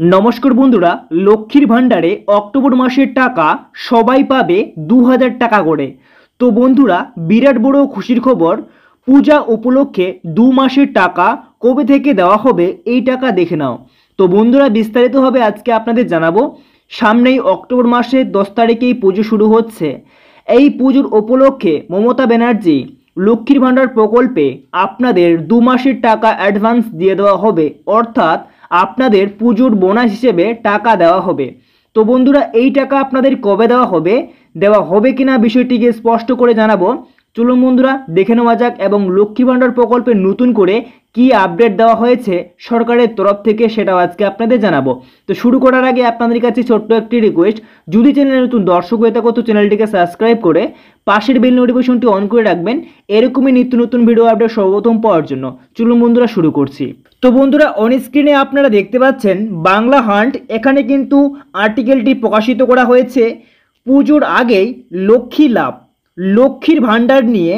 নমস্কার বন্ধুরা, লক্ষ্মীর ভাণ্ডারে অক্টোবর মাসের টাকা সবাই পাবে 2000 টাকা করে। তো বন্ধুরা, বিরাট বড় খুশির খবর। পূজা উপলক্ষে 2 মাসের টাকা কবে থেকে দেওয়া হবে এই টাকা দেখে নাও। তো বন্ধুরা, বিস্তারিতভাবে আজকে আপনাদের জানাবো। সামনেই অক্টোবর মাসের 10 তারিখেই পুজো শুরু হচ্ছে। এই পুজোর উপলক্ষে মমতা ব্যানার্জি লক্ষ্মীর ভাণ্ডার প্রকল্পে আপনাদের 2 মাসের টাকা অ্যাডভান্স দিয়ে দেওয়া হবে, অর্থাৎ আপনাদের পুজোর বোনাস হিসেবে টাকা দেওয়া হবে। তো বন্ধুরা, এই টাকা আপনাদের কবে দেওয়া হবে কিনা বিষয়টিকে স্পষ্ট করে জানাবো। চলুন বন্ধুরা, দেখে নেওয়া যাক এবং লক্ষ্মী ভাণ্ডার প্রকল্পে নতুন করে কি আপডেট দেওয়া হয়েছে সরকারের তরফ থেকে, সেটাও আজকে আপনাদের জানাবো। তো শুরু করার আগে আপনাদের কাছে ছোট্ট একটি রিকোয়েস্ট, যদি চ্যানেলে নতুন দর্শক হয়ে থাকো তো চ্যানেলটিকে সাবস্ক্রাইব করে পাশের বেল নোটিফিকেশনটি অন করে রাখবেন, এরকমই নিত্য নতুন ভিডিও আপডেট সর্বপ্রথম পাওয়ার জন্য। চলুন বন্ধুরা, শুরু করছি। তো বন্ধুরা, অন স্ক্রিনে আপনারা দেখতে পাচ্ছেন বাংলা হান্ট, এখানে কিন্তু আর্টিকেলটি প্রকাশিত করা হয়েছে। পুজোর আগেই লক্ষ্মী লাভ, লক্ষ্মীর ভাণ্ডার নিয়ে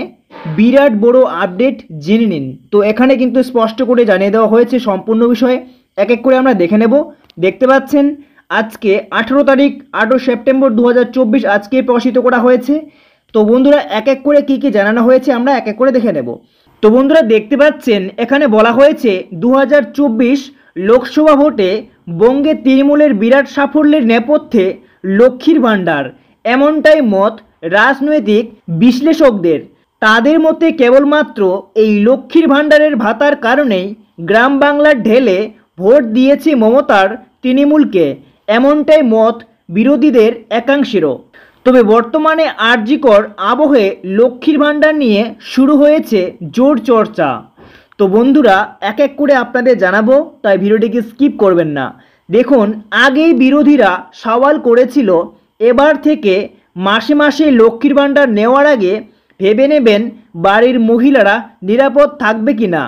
বিরাট বড় আপডেট জেনে নিন। তো এখানে কিন্তু স্পষ্ট করে জানিয়ে দেওয়া হয়েছে সম্পূর্ণ বিষয়ে। এক এক করে আমরা দেখে নেব। দেখতে পাচ্ছেন আজকে 18 সেপ্টেম্বর 2024 আজকে প্রকাশিত করা হয়েছে। তো বন্ধুরা, এক এক করে কি কি জানানো হয়েছে আমরা এক এক করে দেখে নেব। তো বন্ধুরা, দেখতে পাচ্ছেন এখানে বলা হয়েছে 2024 লোকসভা ভোটে বঙ্গে তৃণমূলের বিরাট সাফল্যের নেপথ্যে লক্ষ্মীর ভাণ্ডার, এমনটাই মত রাজনৈতিক বিশ্লেষকদের। তাদের মতে কেবলমাত্র এই লক্ষ্মীর ভাণ্ডারের ভাতার কারণেই গ্রাম বাংলার ঢেলে ভোট দিয়েছে মমতার তৃণমূলকে, এমনটাই মত বিরোধীদের একাংশেরও। তবে বর্তমানে আরজিকর আবহে লক্ষ্মীর ভাণ্ডার নিয়ে শুরু হয়েছে জোর চর্চা। তো বন্ধুরা, এক এক করে আপনাদের জানাবো, তাই ভিডিওটিকে স্কিপ করবেন না। দেখুন, আগেই বিরোধীরা সওয়াল করেছিল এবার থেকে মাসে মাসে লক্ষ্মীর ভাণ্ডার নেওয়ার আগে ভেবে নেবেন বাড়ির মহিলারা নিরাপদ থাকবে কিনা।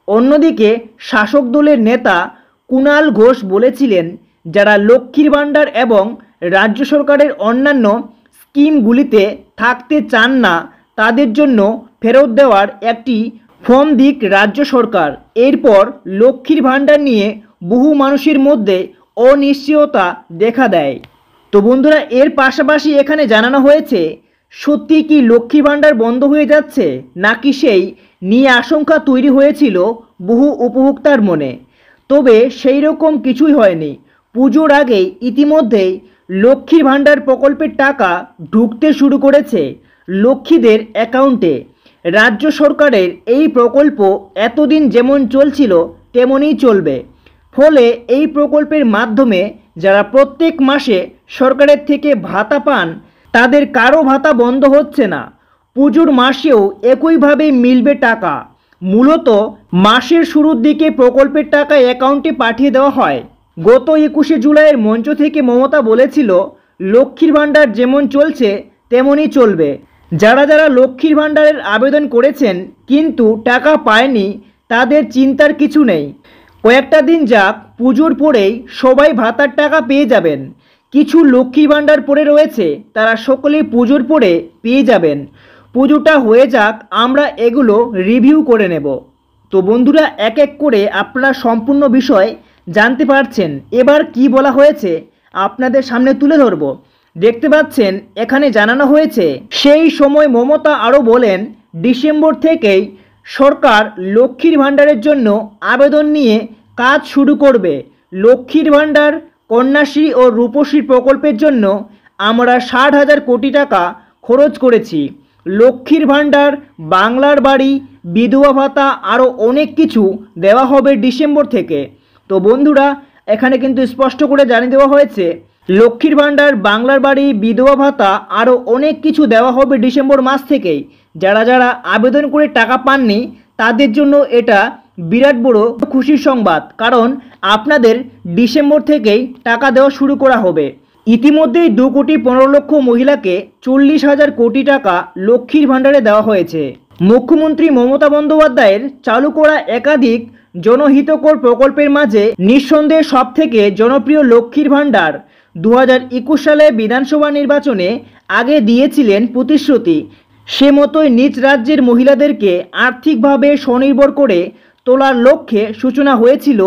অন্যদিকে শাসক দলের নেতা কুণাল ঘোষ বলেছিলেন, যারা লক্ষ্মীর ভাণ্ডার এবং রাজ্য সরকারের অন্যান্য স্কিমগুলিতে থাকতে চান না তাদের জন্য ফেরত দেওয়ার একটি ফর্ম দিক রাজ্য সরকার। এরপর লক্ষ্মীর ভাণ্ডার নিয়ে বহু মানুষের মধ্যে অনিশ্চয়তা দেখা দেয়। তো বন্ধুরা, এর পাশাপাশি এখানে জানানো হয়েছে, সত্যি কি লক্ষ্মী ভাণ্ডার বন্ধ হয়ে যাচ্ছে, নাকি সেই নিয়ে আশঙ্কা তৈরি হয়েছিল বহু উপভোক্তার মনে। তবে সেই রকম কিছুই হয়নি। পুজোর আগেই ইতিমধ্যেই লক্ষ্মীর ভাণ্ডার প্রকল্পের টাকা ঢুকতে শুরু করেছে লক্ষ্মীদের অ্যাকাউন্টে। রাজ্য সরকারের এই প্রকল্প এতদিন যেমন চলছিল তেমনই চলবে। ফলে এই প্রকল্পের মাধ্যমে যারা প্রত্যেক মাসে সরকারের থেকে ভাতা পান তাদের কারো ভাতা বন্ধ হচ্ছে না। পুজোর মাসেও একইভাবে মিলবে টাকা। মূলত মাসের শুরুর দিকে প্রকল্পের টাকা অ্যাকাউন্টে পাঠিয়ে দেওয়া হয়। গত 21শে জুলাইয়ের মঞ্চ থেকে মমতা বলেছিল, লক্ষ্মীর ভাণ্ডার যেমন চলছে তেমনই চলবে। যারা যারা লক্ষ্মীর ভাণ্ডারের আবেদন করেছেন কিন্তু টাকা পায়নি তাদের চিন্তার কিছু নেই। কয়েকটা দিন যাক, পুজোর পরেই সবাই ভাতার টাকা পেয়ে যাবেন। কিছু লক্ষ্মীর ভাণ্ডার পড়ে রয়েছে, তারা সকলেই পুজোর পরে পেয়ে যাবেন। পুজোটা হয়ে যাক, আমরা এগুলো রিভিউ করে নেব। তো বন্ধুরা, এক এক করে আপনারা সম্পূর্ণ বিষয় জানতে পারছেন। এবার কি বলা হয়েছে আপনাদের সামনে তুলে ধরব। দেখতে পাচ্ছেন এখানে জানানো হয়েছে, সেই সময় মমতা আরও বলেন, ডিসেম্বর থেকেই সরকার লক্ষ্মীর ভাণ্ডারের জন্য আবেদন নিয়ে কাজ শুরু করবে। লক্ষ্মীর ভাণ্ডার, কন্যাশ্রী ও রূপশ্রী প্রকল্পের জন্য আমরা 60,000 কোটি টাকা খরচ করেছি। লক্ষ্মীর ভাণ্ডার, বাংলার বাড়ি, বিধবা ভাতা আরও অনেক কিছু দেওয়া হবে ডিসেম্বর থেকে। তো বন্ধুরা, এখানে কিন্তু স্পষ্ট করে জানিয়ে দেওয়া হয়েছে, লক্ষ্মীর ভাণ্ডার, বাংলার বাড়ি, বিধবা ভাতা আরও অনেক কিছু দেওয়া হবে ডিসেম্বর মাস থেকেই। যারা যারা আবেদন করে টাকা পাননি তাদের জন্য এটা বিরাট বড় খুশির সংবাদ, কারণ আপনাদের ডিসেম্বর থেকেই টাকা দেওয়া শুরু করা হবে। ইতিমধ্যেই 2,15,00,000 মহিলাকে 40,000 কোটি টাকা লক্ষ্মীর ভাণ্ডারে দেওয়া হয়েছে। মুখ্যমন্ত্রী মমতা বন্দ্যোপাধ্যায়ের চালু করা একাধিক জনহিতকর প্রকল্পের মাঝে নিঃসন্দেহে সবথেকে জনপ্রিয় লক্ষ্মীর ভাণ্ডার। 2021 সালে বিধানসভা নির্বাচনে আগে দিয়েছিলেন প্রতিশ্রুতি, সে মতোই নিজ রাজ্যের মহিলাদেরকে আর্থিকভাবে স্বনির্ভর করে তোলার লক্ষ্যে সূচনা হয়েছিল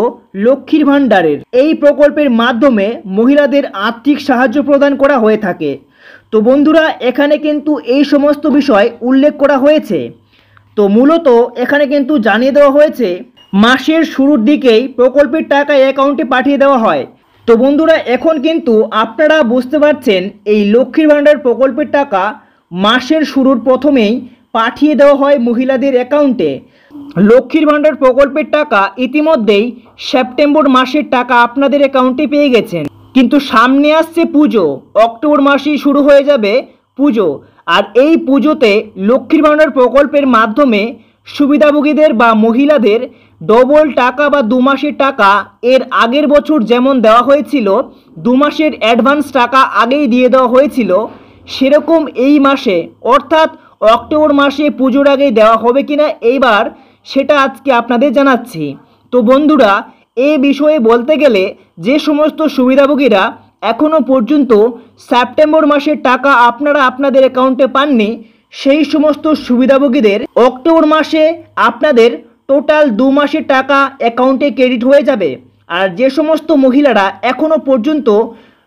লক্ষ্মীর ভাণ্ডারের। এই প্রকল্পের মাধ্যমে মহিলাদের আর্থিক সাহায্য প্রদান করা হয়ে থাকে। তো বন্ধুরা, এখানে কিন্তু এই সমস্ত বিষয় উল্লেখ করা হয়েছে। তো মূলত এখানে কিন্তু জানিয়ে দেওয়া হয়েছে মাসের শুরুর দিকেই প্রকল্পের টাকা অ্যাকাউন্টে পাঠিয়ে দেওয়া হয়। তো বন্ধুরা, এখন কিন্তু আপনারা বুঝতে পারছেন এই লক্ষ্মীর ভাণ্ডার প্রকল্পের টাকা মাসের শুরুর প্রথমেই পাঠিয়ে দেওয়া হয় মহিলাদের অ্যাকাউন্টে। লক্ষ্মীর ভাণ্ডার প্রকল্পের টাকা ইতিমধ্যেই সেপ্টেম্বর মাসের টাকা আপনাদের অ্যাকাউন্টে পেয়ে গেছেন, কিন্তু সামনে আসছে পুজো, অক্টোবর মাসেই শুরু হয়ে যাবে পুজো। আর এই পুজোতে লক্ষ্মীর ভাণ্ডার প্রকল্পের মাধ্যমে সুবিধাভোগীদের বা মহিলাদের ডবল টাকা বা 2 মাসের টাকা এর আগের বছর যেমন দেওয়া হয়েছিল, 2 মাসের অ্যাডভান্স টাকা আগেই দিয়ে দেওয়া হয়েছিল, সেরকম এই মাসে অর্থাৎ অক্টোবর মাসে পুজোর আগেই দেওয়া হবে কিনা এইবার সেটা আজকে আপনাদের জানাচ্ছি। তো বন্ধুরা, এই বিষয়ে বলতে গেলে যে সমস্ত সুবিধাভোগীরা এখনও পর্যন্ত সেপ্টেম্বর মাসের টাকা আপনারা আপনাদের অ্যাকাউন্টে পাননি, সেই সমস্ত সুবিধাভোগীদের অক্টোবর মাসে আপনাদের টোটাল 2 মাসের টাকা অ্যাকাউন্টে ক্রেডিট হয়ে যাবে। আর যে সমস্ত মহিলারা এখনও পর্যন্ত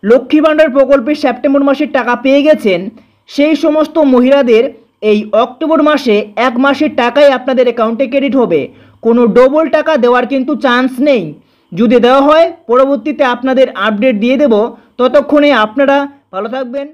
লক্ষ্মী ভাণ্ডার প্রকল্পে সেপ্টেম্বর মাসের টাকা পেয়ে গেছেন, সেই সমস্ত মহিলাদের এই অক্টোবর মাসে 1 মাসের টাকাই আপনাদের অ্যাকাউন্টে ক্রেডিট হবে। কোনো ডবল টাকা দেওয়ার কিন্তু চান্স নেই। যদি দেওয়া হয় পরবর্তীতে আপনাদের আপডেট দিয়ে দেব। ততক্ষণে আপনারা ভালো থাকবেন।